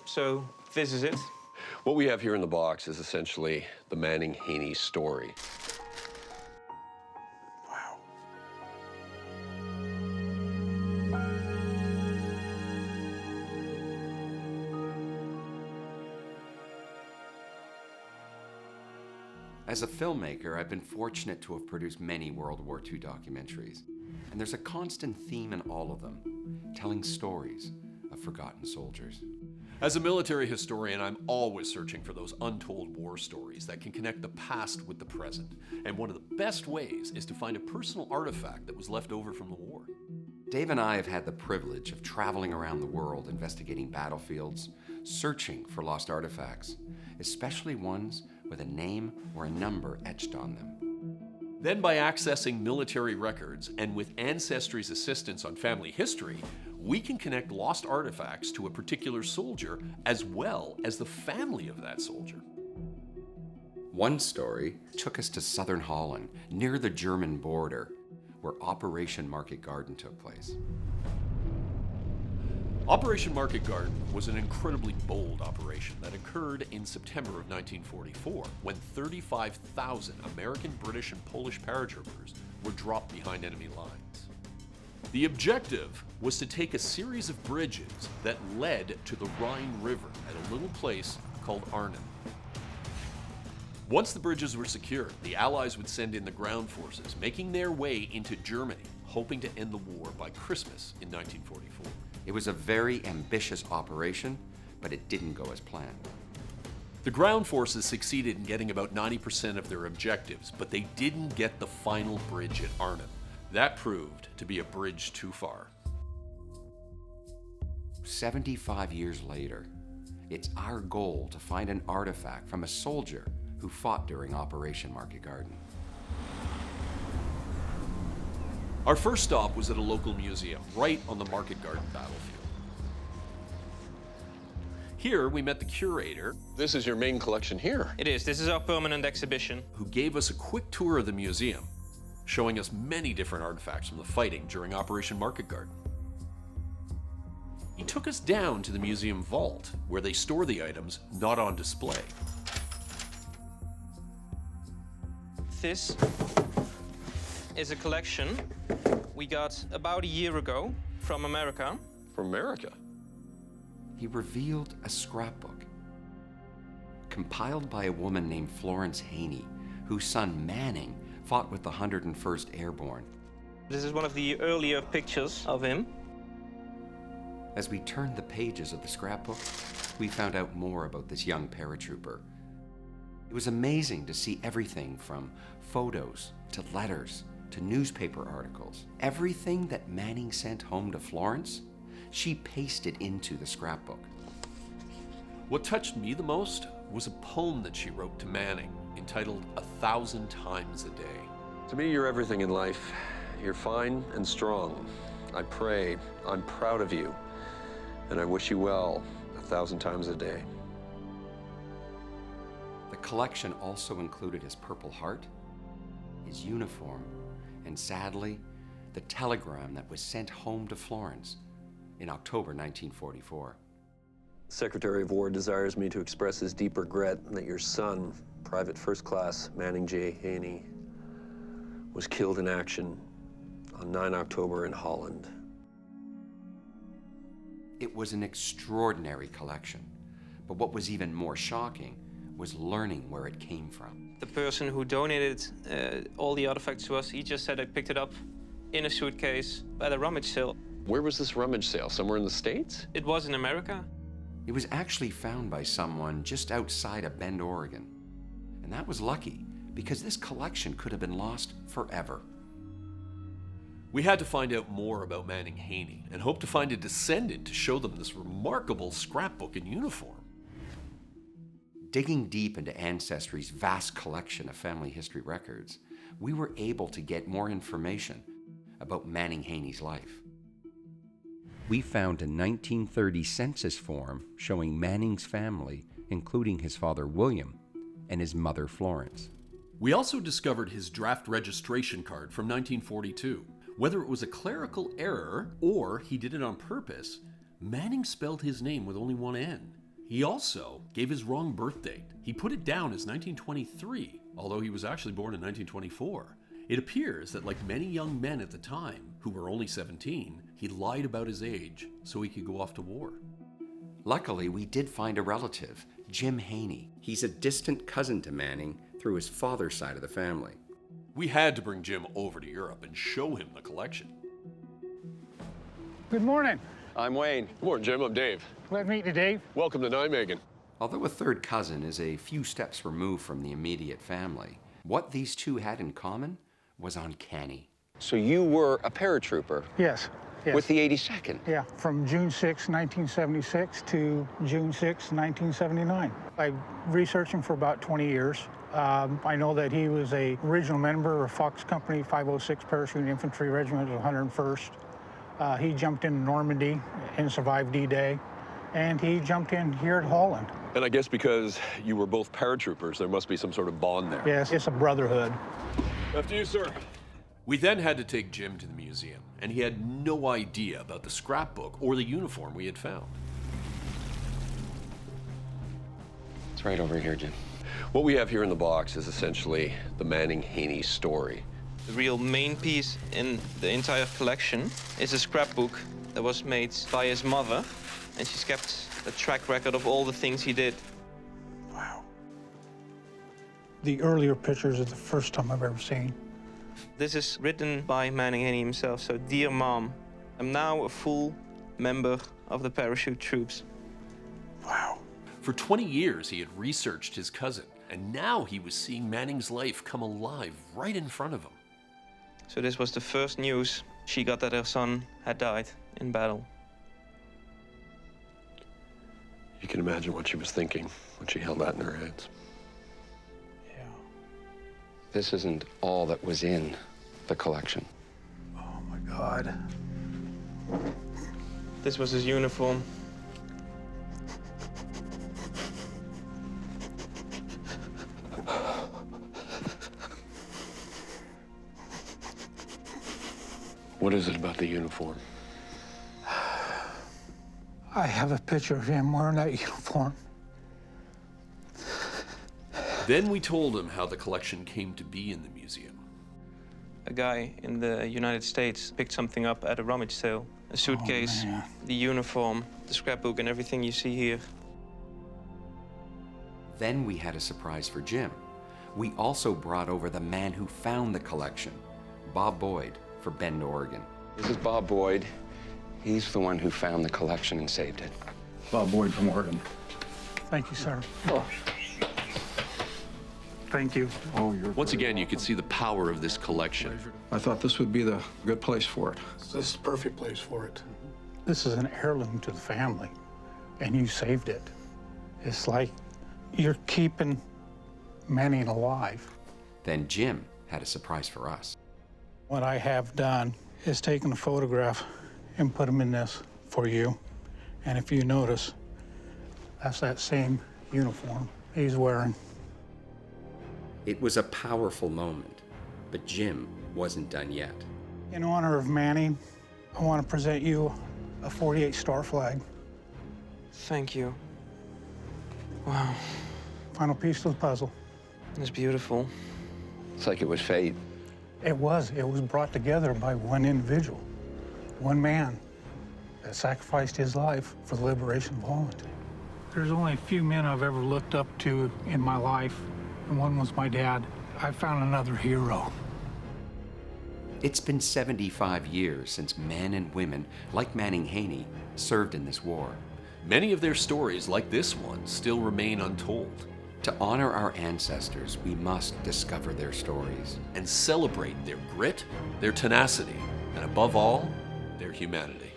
so this is it. What we have here in the box is essentially the Manning Haney story. Wow. As a filmmaker, I've been fortunate to have produced many World War II documentaries. And there's a constant theme in all of them, telling stories of forgotten soldiers. As a military historian, I'm always searching for those untold war stories that can connect the past with the present. And one of the best ways is to find a personal artifact that was left over from the war. Dave and I have had the privilege of traveling around the world investigating battlefields, searching for lost artifacts, especially ones with a name or a number etched on them. Then by accessing military records and with Ancestry's assistance on family history, we can connect lost artifacts to a particular soldier as well as the family of that soldier. One story took us to southern Holland, near the German border, where Operation Market Garden took place. Operation Market Garden was an incredibly bold operation that occurred in September of 1944 when 35,000 American, British, and Polish paratroopers were dropped behind enemy lines. The objective was to take a series of bridges that led to the Rhine River at a little place called Arnhem. Once the bridges were secured, the Allies would send in the ground forces, making their way into Germany, hoping to end the war by Christmas in 1944. It was a very ambitious operation, but it didn't go as planned. The ground forces succeeded in getting about 90% of their objectives, but they didn't get the final bridge at Arnhem. That proved to be a bridge too far. 75 years later, it's our goal to find an artifact from a soldier who fought during Operation Market Garden. Our first stop was at a local museum, right on the Market Garden battlefield. Here, we met the curator. This is your main collection here. It is. This is our permanent exhibition. Who gave us a quick tour of the museum, showing us many different artifacts from the fighting during Operation Market Garden. He took us down to the museum vault, where they store the items not on display. This is a collection we got about a year ago from America. From America? He revealed a scrapbook compiled by a woman named Florence Haney, whose son Manning fought with the 101st Airborne. This is one of the earlier pictures of him. As we turned the pages of the scrapbook, we found out more about this young paratrooper. It was amazing to see everything from photos to letters to newspaper articles. Everything that Manning sent home to Florence, she pasted into the scrapbook. What touched me the most was a poem that she wrote to Manning, entitled 1,000 Times a Day. To me, you're everything in life. You're fine and strong. I pray, I'm proud of you, and I wish you well 1,000 times a day. The collection also included his Purple Heart, his uniform, and sadly, the telegram that was sent home to Florence in October 1944. Secretary of War desires me to express his deep regret that your son, Private First Class Manning J. Haney, was killed in action on 9 October in Holland. It was an extraordinary collection, but what was even more shocking was learning where it came from. The person who donated all the artifacts to us, he just said I picked it up in a suitcase at a rummage sale. Where was this rummage sale? Somewhere in the States? It was in America. It was actually found by someone just outside of Bend, Oregon. And that was lucky, because this collection could have been lost forever. We had to find out more about Manning Haney and hoped to find a descendant to show them this remarkable scrapbook and uniform. Digging deep into Ancestry's vast collection of family history records, we were able to get more information about Manning Haney's life. We found a 1930 census form showing Manning's family, including his father William and his mother Florence. We also discovered his draft registration card from 1942. Whether it was a clerical error or he did it on purpose, Manning spelled his name with only one N. He also gave his wrong birth date. He put it down as 1923, although he was actually born in 1924. It appears that, like many young men at the time, who were only 17, he lied about his age so he could go off to war. Luckily, we did find a relative, Jim Haney. He's a distant cousin to Manning through his father's side of the family. We had to bring Jim over to Europe and show him the collection. Good morning. I'm Wayne. Good morning, Jim. I'm Dave. Glad to meet you, Dave. Welcome to Nijmegen. Although a third cousin is a few steps removed from the immediate family, what these two had in common was uncanny. So you were a paratrooper Yes. with the 82nd? Yeah, from June 6, 1976 to June 6, 1979. I researched him for about 20 years. I know that he was a original member of Fox Company 506 Parachute Infantry Regiment of 101st. He jumped in Normandy and survived D-Day, and he jumped in here at Holland. And I guess because you were both paratroopers, there must be some sort of bond there. Yes, it's a brotherhood. After you, sir. We then had to take Jim to the museum, and he had no idea about the scrapbook or the uniform we had found. It's right over here, Jim. What we have here in the box is essentially the Manning-Haney story. The real main piece in the entire collection is a scrapbook that was made by his mother, and she's kept a track record of all the things he did. Wow. The earlier pictures are the first time I've ever seen. This is written by Manning Haney himself, so Dear Mom, I'm now a full member of the parachute troops. Wow. For 20 years, he had researched his cousin, and now he was seeing Manning's life come alive right in front of him. So this was the first news she got that her son had died in battle. You can imagine what she was thinking when she held that in her hands. Yeah. This isn't all that was in the collection. Oh, my God. This was his uniform. What is it about the uniform? I have a picture of him wearing that uniform. Then we told him how the collection came to be in the museum. A guy in the United States picked something up at a rummage sale. A suitcase, the uniform, the scrapbook, and everything you see here. Then we had a surprise for Jim. We also brought over the man who found the collection, Bob Boyd, for Bend, Oregon. This is Bob Boyd. He's the one who found the collection and saved it. Bob Boyd from Oregon. Thank you, sir. Thank you. Oh, you're Once again, you could see the power of this collection. I thought this would be the good place for it. This is the perfect place for it. This is an heirloom to the family, and you saved it. It's like you're keeping Manning alive. Then Jim had a surprise for us. What I have done is taken a photograph and put them in this for you. And if you notice, that's that same uniform he's wearing. It was a powerful moment, but Jim wasn't done yet. In honor of Manning, I want to present you a 48 star flag. Thank you. Wow, Final piece to the puzzle. it's beautiful. It's like it was fate. It was brought together by one individual, one man that sacrificed his life for the liberation of Holland. There's only a few men I've ever looked up to in my life, and one was my dad. I found another hero. It's been 75 years since men and women like Manning Haney served in this war. Many of their stories, like this one, still remain untold. To honor our ancestors, we must discover their stories. And celebrate their grit, their tenacity, and above all, their humanity.